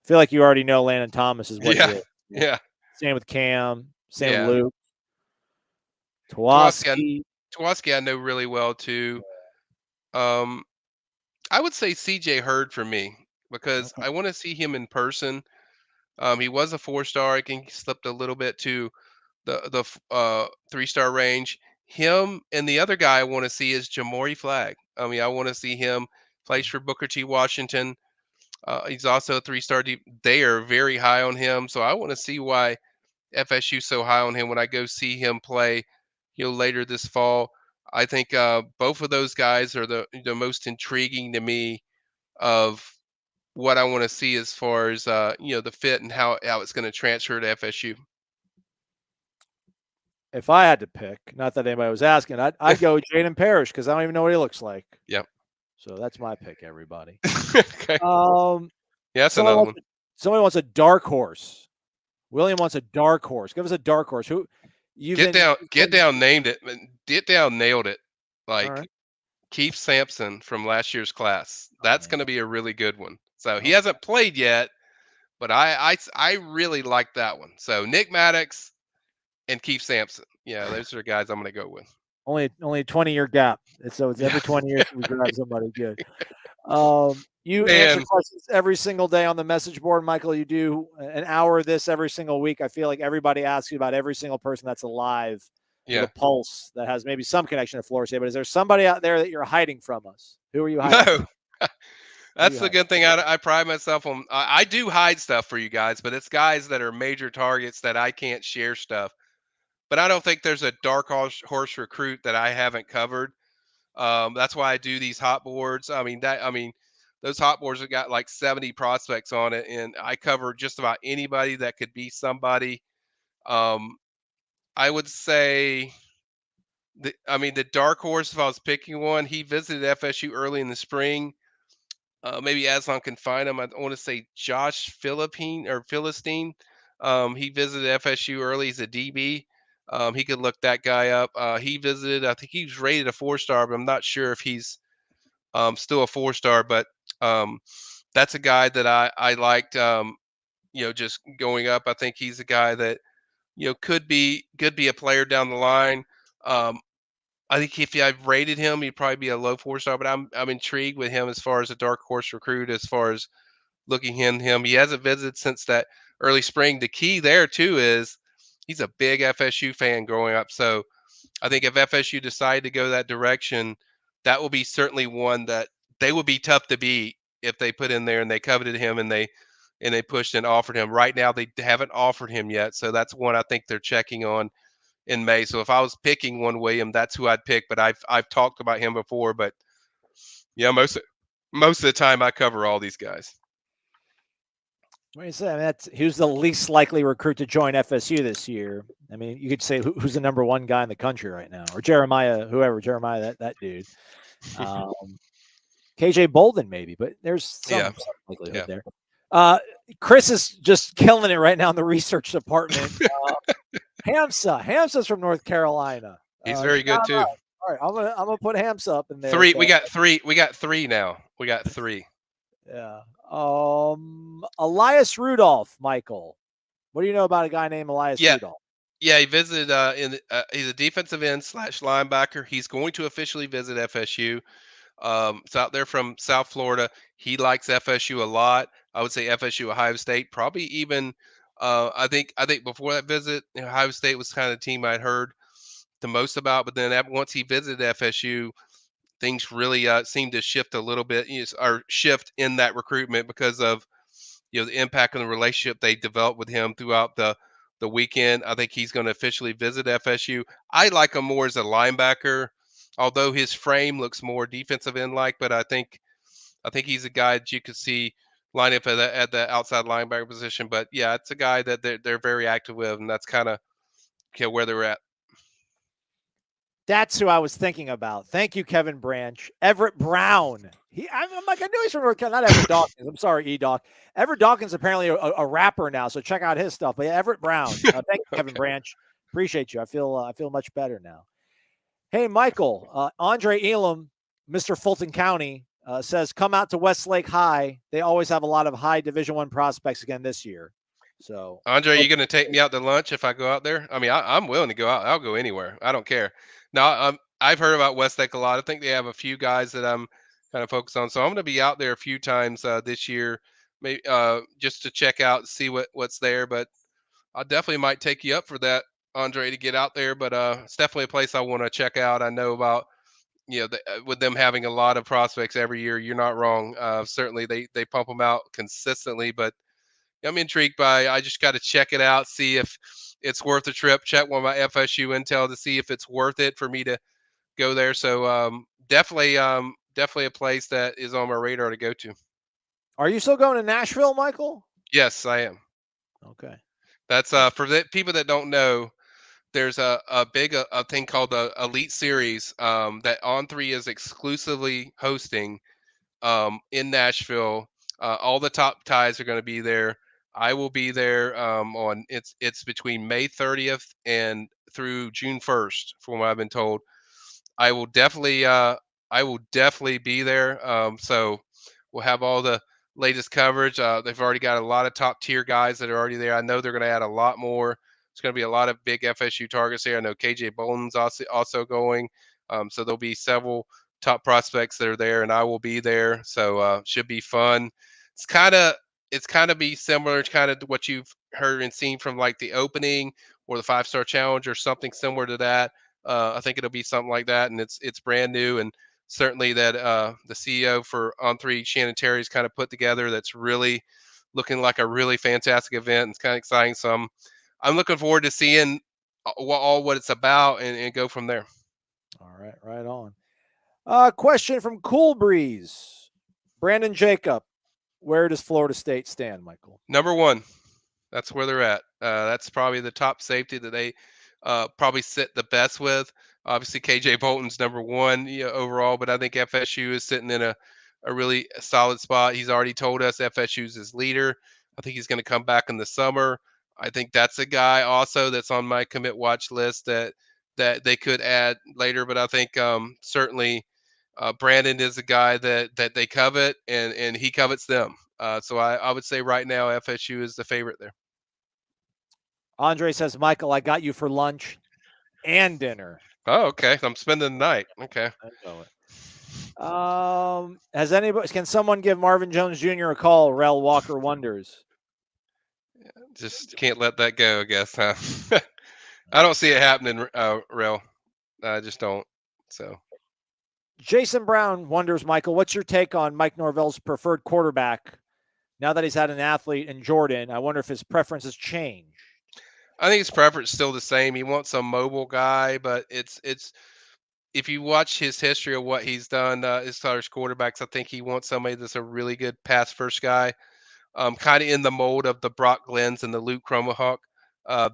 I feel like you already know Landon Thomas is what Yeah, you. yeah, Same with Cam. Same with yeah. Luke. Tawaski, Tawaski. I know really well too. Um, I would say CJ Hurd for me because Okay. I want to see him in person. He was a 4-star. I think he slipped a little bit to the 3-star range. Him and the other guy I want to see is Jamori Flagg. I mean, I want to see him plays for Booker T. Washington. He's also a 3-star deep. They are very high on him, so I want to see why FSU so high on him when I go see him play, later this fall. I think both of those guys are the most intriguing to me of what I want to see as far as the fit and how it's going to transfer to FSU. If I had to pick, not that anybody was asking, I'd go Jaden Parrish because I don't even know what he looks like. Yep. So that's my pick, everybody. Okay. Yeah, that's Someone another one. somebody wants a dark horse. William wants a dark horse. Give us a dark horse. Who you've Get been? down, named it. Get down, nailed it. All Like right. Keith Sampson from last year's class. That's Oh, going to be a really good one. So he yeah. hasn't played yet, but I really like that one. So Nick Maddox and Keith Sampson. Yeah, those are guys I'm going to go with. Only a 20-year gap. So it's Yeah, every 20 years we grab somebody good. You answer man. questions every single day on the message board, Michael. You do an hour of this every single week. I feel like everybody asks you about every single person that's alive with a Yeah. pulse that has maybe some connection to Florida State. But is there somebody out there that you're hiding from us? Who are you hiding from? No, Who are you that's the hiding? good thing. I pride myself on. I do hide stuff for you guys, but it's guys that are major targets that I can't share stuff. But I don't think there's a dark horse recruit that I haven't covered. That's why I do these hot boards. I mean, those hot boards have got like 70 prospects on it, and I cover just about anybody that could be somebody. Um, I would say, the dark horse. If I was picking one, he visited FSU early in the spring. Maybe Aslan can find him. I want to say Josh Philistine. He visited FSU early. He's a DB. He could look that guy up. He visited. I think he was rated a 4-star, but I'm not sure if he's still a 4-star. But um, that's a guy that I liked. Just going up. I think he's a guy that could be a player down the line. Um, I think if I've rated him, he'd probably be a low 4-star. But I'm intrigued with him as far as a dark horse recruit, as far as looking in him. He hasn't visited since that early spring. The key there too is he's a big FSU fan growing up. So I think if FSU decide to go that direction, that will be certainly one that they would be tough to beat if they put in there and they coveted him and they pushed and offered him. Right now they haven't offered him yet, so that's one I think they're checking on in May. So if I was picking one, William, that's who I'd pick. But I've talked about him before. But yeah, most of the time I cover all these guys. What do you say? I mean, who's the least likely recruit to join FSU this year? I mean, you could say who's the number one guy in the country right now, or Jeremiah, that dude. KJ Bolden maybe, but there's some likelihood there. Chris is just killing it right now in the research department. Hamsa's from North Carolina. He's very good too. All right, I'm gonna put Hamsa up in there. We got three now. We got three. Yeah. Elias Rudolph, Michael. What do you know about a guy named Elias Rudolph? Yeah, he visited he's a defensive end / linebacker. He's going to officially visit FSU. It's out there from South Florida. He likes FSU a lot. I would say FSU, Ohio State, probably even. I think before that visit, Ohio State was kind of the team I'd heard the most about. But then once he visited FSU, things really seemed to shift a little bit, or shift in that recruitment because of the impact on the relationship they developed with him throughout the weekend. I think he's going to officially visit FSU. I like him more as a linebacker, although his frame looks more defensive end like. But I think he's a guy that you could see line up at the outside linebacker position. But yeah, it's a guy that they're very active with, and that's kind of where they're at. That's who I was thinking about. Thank you, Kevin Branch. Everett Brown. I'm like, I knew he's from North Carolina. Not Everett Dawkins. I'm sorry, E-Doc. Everett Dawkins apparently a rapper now, so check out his stuff. But yeah, Everett Brown. Thank you, Kevin Branch. Appreciate you. I feel much better now. Hey, Michael. Andre Elam, Mr. Fulton County, says, come out to Westlake High. They always have a lot of high Division I prospects again this year. So, Andre, are you going to take me out to lunch if I go out there? I mean, I'm willing to go out. I'll go anywhere. I don't care. Now, I've heard about Westlake a lot. I think they have a few guys that I'm kind of focused on. So I'm going to be out there a few times this year, maybe just to check out and see what's there. But I definitely might take you up for that, Andre, to get out there. But it's definitely a place I want to check out. I know about with them having a lot of prospects every year. You're not wrong. Certainly, they pump them out consistently, but I'm intrigued by. I just got to check it out, see if it's worth the trip. Check one of my FSU intel to see if it's worth it for me to go there. So definitely a place that is on my radar to go to. Are you still going to Nashville, Michael? Yes, I am. Okay. That's for the people that don't know. There's a big thing called the Elite Series that On3 is exclusively hosting in Nashville. All the top ties are going to be there. I will be there on it's between May 30th and through June 1st, from what I've been told. I will definitely be there. So we'll have all the latest coverage. They've already got a lot of top tier guys that are already there. I know they're going to add a lot more. It's going to be a lot of big FSU targets here. I know KJ Bolden's also going. So there'll be several top prospects that are there, and I will be there. So should be fun. It's kind of be similar to kind of what you've heard and seen from like the opening or the 5-star challenge or something similar to that. I think it'll be something like that, and it's brand new, and certainly that the CEO for On3, Shannon Terry's kind of put together. That's really looking like a really fantastic event, and it's kind of exciting. So I'm looking forward to seeing what it's about and go from there. All right, right on. Question from Cool Breeze. Brandon Jacob, where does Florida State stand, Michael? Number 1. That's where they're at. That's probably the top safety that they probably sit the best with. Obviously, KJ Bolton's number 1 overall, but I think FSU is sitting in a really solid spot. He's already told us FSU's his leader. I think he's going to come back in the summer. I think that's a guy also that's on my commit watch list that they could add later. But I think certainly Brandon is a guy that they covet, and he covets them. So I would say right now FSU is the favorite there. Andre says, Michael, I got you for lunch and dinner. Oh, okay. I'm spending the night. Okay. I know it. Has anybody? Can someone give Marvin Jones Jr. a call? Rel Walker wonders. Just can't let that go, I guess, huh? I don't see it happening, Rel. I just don't. So Jason Brown wonders, Michael, what's your take on Mike Norvell's preferred quarterback now that he's had an athlete in Jordan? I wonder if his preferences changed. I think his preference is still the same. He wants a mobile guy, but it's if you watch his history of what he's done as far as quarterbacks, I think he wants somebody that's a really good pass first guy, kind of in the mold of the Brock Glenn's and the Luke Cromahawk.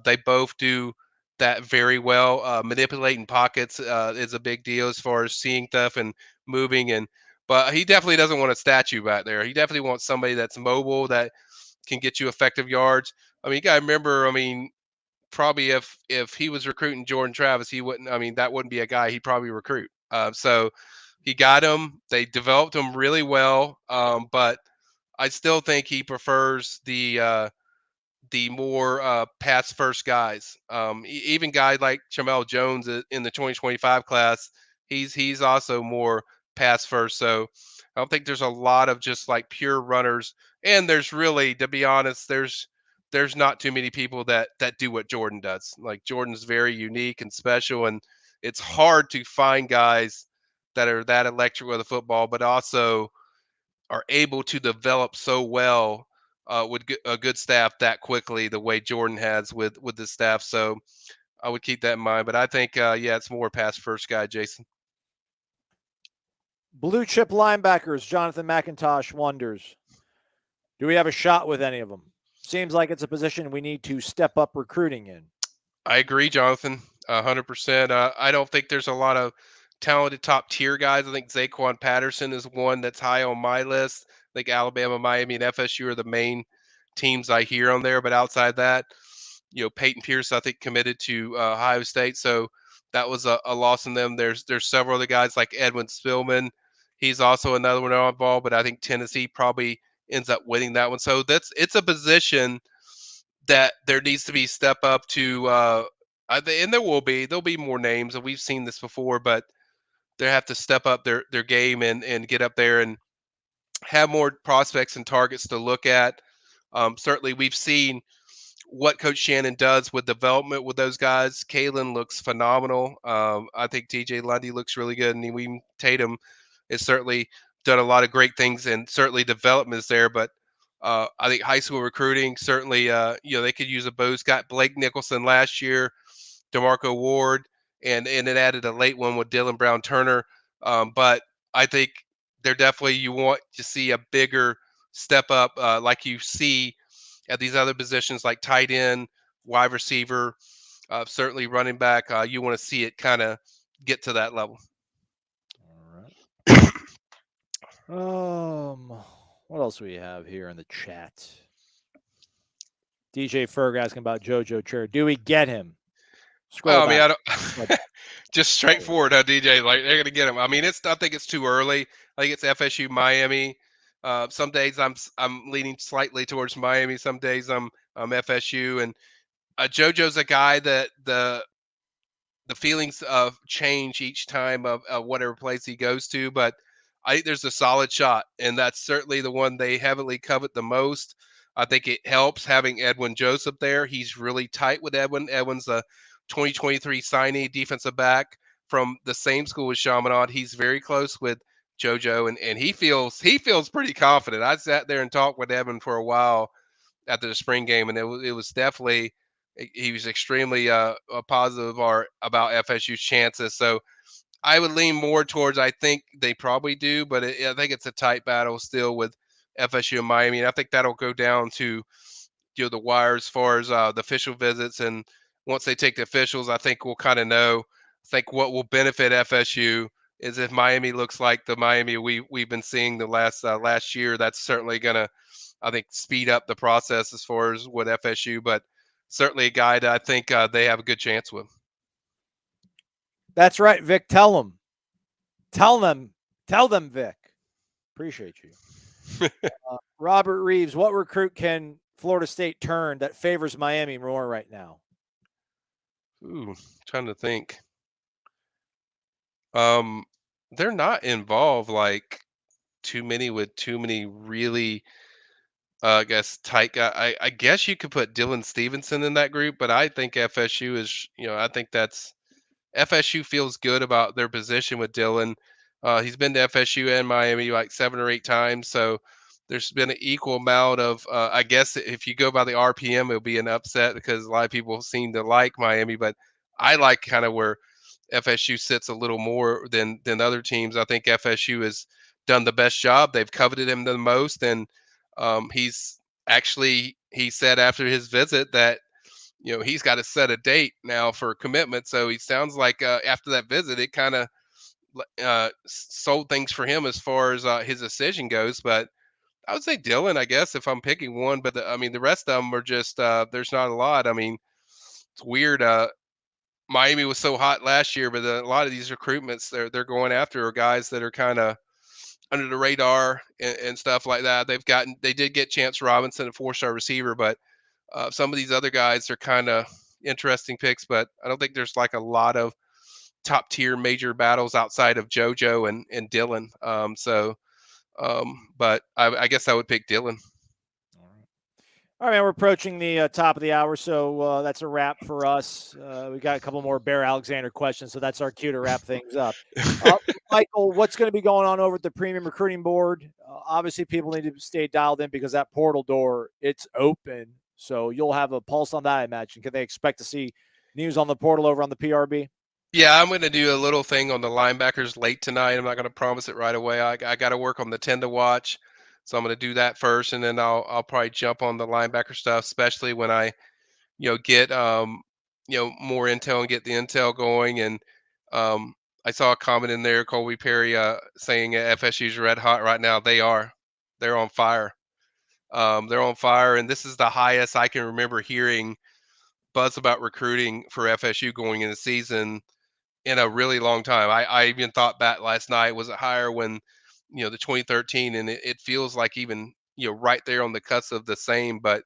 They both do that very well. Manipulating pockets is a big deal as far as seeing stuff and moving. But he definitely doesn't want a statue back there. He definitely wants somebody that's mobile that can get you effective yards. I mean, you got to remember. I mean, probably if he was recruiting Jordan Travis, he wouldn't. I mean, that wouldn't be a guy he'd probably recruit. So he got him. They developed him really well. But I still think he prefers the more pass first guys. Even guys like Jamel Jones in the 2025 class, he's also more pass first. So I don't think there's a lot of just like pure runners. And there's really, to be honest, there's not too many people that do what Jordan does. Like Jordan's very unique and special, and it's hard to find guys that are that electric with a football, but also are able to develop so well with a good staff that quickly, the way Jordan has with the staff. So I would keep that in mind. But I think, yeah, it's more pass first guy, Jason. Blue chip linebackers, Jonathan McIntosh wonders, do we have a shot with any of them? Seems like it's a position we need to step up recruiting in. I agree, Jonathan, 100%. I don't think there's a lot of talented top tier guys. I think Zaquan Patterson is one that's high on my list. I think Alabama, Miami, and FSU are the main teams I hear on there. But outside that, Peyton Pierce, I think, committed to Ohio State, so that was a loss in them. There's several other guys like Edwin Spillman. He's also another one on ball, but I think Tennessee probably ends up winning that one. So it's a position that there needs to be step up to, and there'll be more names, and we've seen this before, but they have to step up their game and get up there and have more prospects and targets to look at. Certainly, we've seen what Coach Shannon does with development with those guys. Kalen looks phenomenal. I think TJ Lundy looks really good, and we Tatum has certainly done a lot of great things, and certainly development is there. But I think high school recruiting certainly, they could use a boost. Got Blake Nicholson last year, DeMarco Ward, and it added a late one with Dylan Brown Turner. But I think they're definitely, you want to see a bigger step up, like you see at these other positions like tight end, wide receiver, certainly running back. You want to see it kind of get to that level. All right. What else do we have here in the chat? DJ Ferg asking about JoJo Chair. Do we get him? Scroll back. I don't. Just straightforward, huh, DJ? Like they're gonna get him. I mean, I think it's too early. I think it's FSU, Miami. Some days I'm leaning slightly towards Miami. Some days I'm FSU, and JoJo's a guy that the feelings of change each time of whatever place he goes to, but I think there's a solid shot, and that's certainly the one they heavily covet the most. I think it helps having Edwin Joseph there. He's really tight with Edwin. Edwin's a 2023 signee defensive back from the same school as Chaminade. He's very close with JoJo, and he feels pretty confident. I sat there and talked with Edwin for a while after the spring game, and it was definitely, he was extremely positive about FSU's chances. So I would lean more towards, I think they probably do, but I think it's a tight battle still with FSU and Miami. And I think that'll go down to the wire as far as the official visits. And once they take the officials, I think we'll kind of know. I think what will benefit FSU is if Miami looks like the Miami we've been seeing the last year. That's certainly going to, I think, speed up the process as far as with FSU. But certainly a guy that I think they have a good chance with. That's right, Vic. Tell them, Vic. Appreciate you. Robert Reeves, what recruit can Florida State turn that favors Miami more right now? Ooh, trying to think. they're not involved like too many with too many really, I guess tight guy. I guess you could put Dylan Stevenson in that group, but I think FSU is, I think that's FSU feels good about their position with Dylan. He's been to FSU and Miami like 7 or 8 times, so there's been an equal amount of. I guess if you go by the RPM, it'll be an upset because a lot of people seem to like Miami, but I like kind of where FSU sits a little more than other teams. I think FSU has done the best job. They've coveted him the most, and he's actually he said after his visit that he's got to set a date now for commitment. So he sounds like after that visit, it kind of sold things for him as far as his decision goes. But I would say Dylan, I guess, if I'm picking one. But I mean, the rest of them are just there's not a lot. I mean, it's weird. Miami was so hot last year, but a lot of these recruitments they're going after are guys that are kind of under the radar and stuff like that. They did get Chance Robinson, a 4-star receiver, but some of these other guys are kind of interesting picks, but I don't think there's like a lot of top tier major battles outside of JoJo and Dylan. But I guess I would pick Dylan. All right, man, we're approaching the top of the hour, so that's a wrap for us. We got a couple more Bear Alexander questions, so that's our cue to wrap things up. Michael, what's going to be going on over at the Premium Recruiting Board? Obviously, people need to stay dialed in because that portal door, it's open, so you'll have a pulse on that, I imagine. Can they expect to see news on the portal over on the PRB? Yeah, I'm going to do a little thing on the linebackers late tonight. I'm not going to promise it right away. I got to work on the 10 to watch. So I'm going to do that first, and then I'll probably jump on the linebacker stuff, especially when I get more intel and get the intel going. And I saw a comment in there, Colby Perry, saying FSU's red hot right now. They're on fire. They're on fire, and this is the highest I can remember hearing buzz about recruiting for FSU going into the season in a really long time. I even thought back last night, was it higher when the 2013, and it feels like even right there on the cusp of the same. But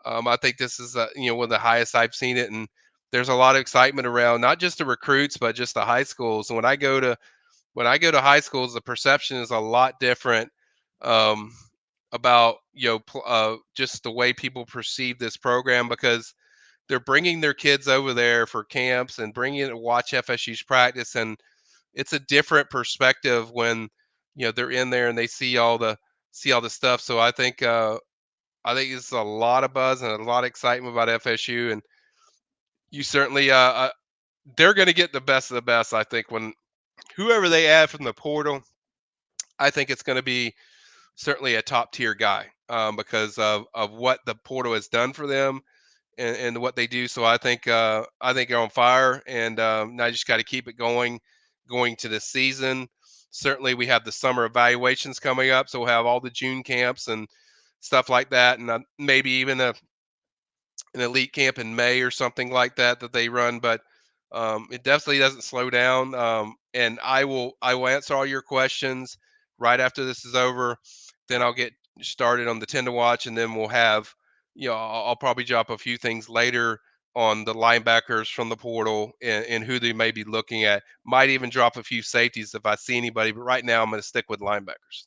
I think this is one of the highest I've seen it, and there's a lot of excitement around not just the recruits but just the high schools. And when I go to high schools, the perception is a lot different about just the way people perceive this program, because they're bringing their kids over there for camps and bringing it to watch FSU's practice, and it's a different perspective when they're in there and they see all the stuff. So I think it's a lot of buzz and a lot of excitement about FSU, and you certainly they're going to get the best of the best. I think when whoever they add from the portal, I think it's going to be certainly a top tier guy because of what the portal has done for them and what they do. So I think they're on fire, and now you just got to keep it going to the season. Certainly, we have the summer evaluations coming up, so we'll have all the June camps and stuff like that, and maybe even an elite camp in May or something like that they run. But it definitely doesn't slow down. And I will answer all your questions right after this is over. Then I'll get started on the 10 to watch, and then we'll have I'll probably drop a few things later on the linebackers from the portal and who they may be looking at. Might even drop a few safeties if I see anybody, but right now I'm going to stick with linebackers.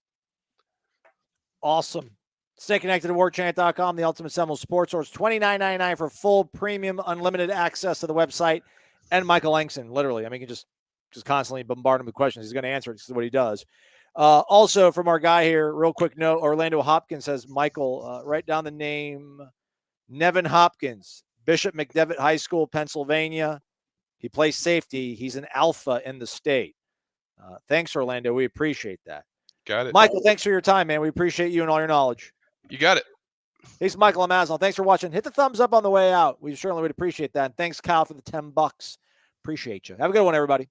Awesome. Stay connected to warchant.com, the ultimate Seminoles sports source. $29.99 for full premium unlimited access to the website. And Michael Langston, literally. I mean, you can just constantly bombard him with questions. He's going to answer it. This is what he does. Also, from our guy here, real quick note, Orlando Hopkins says, Michael, write down the name Nevin Hopkins, Bishop McDevitt High School, Pennsylvania. He plays safety. He's an alpha in the state. Thanks, Orlando. We appreciate that. Got it. Michael, thanks for your time, man. We appreciate you and all your knowledge. You got it. He's Michael and Aslan. Thanks for watching. Hit the thumbs up on the way out. We certainly would appreciate that. And thanks, Kyle, for the $10. Appreciate you. Have a good one, everybody.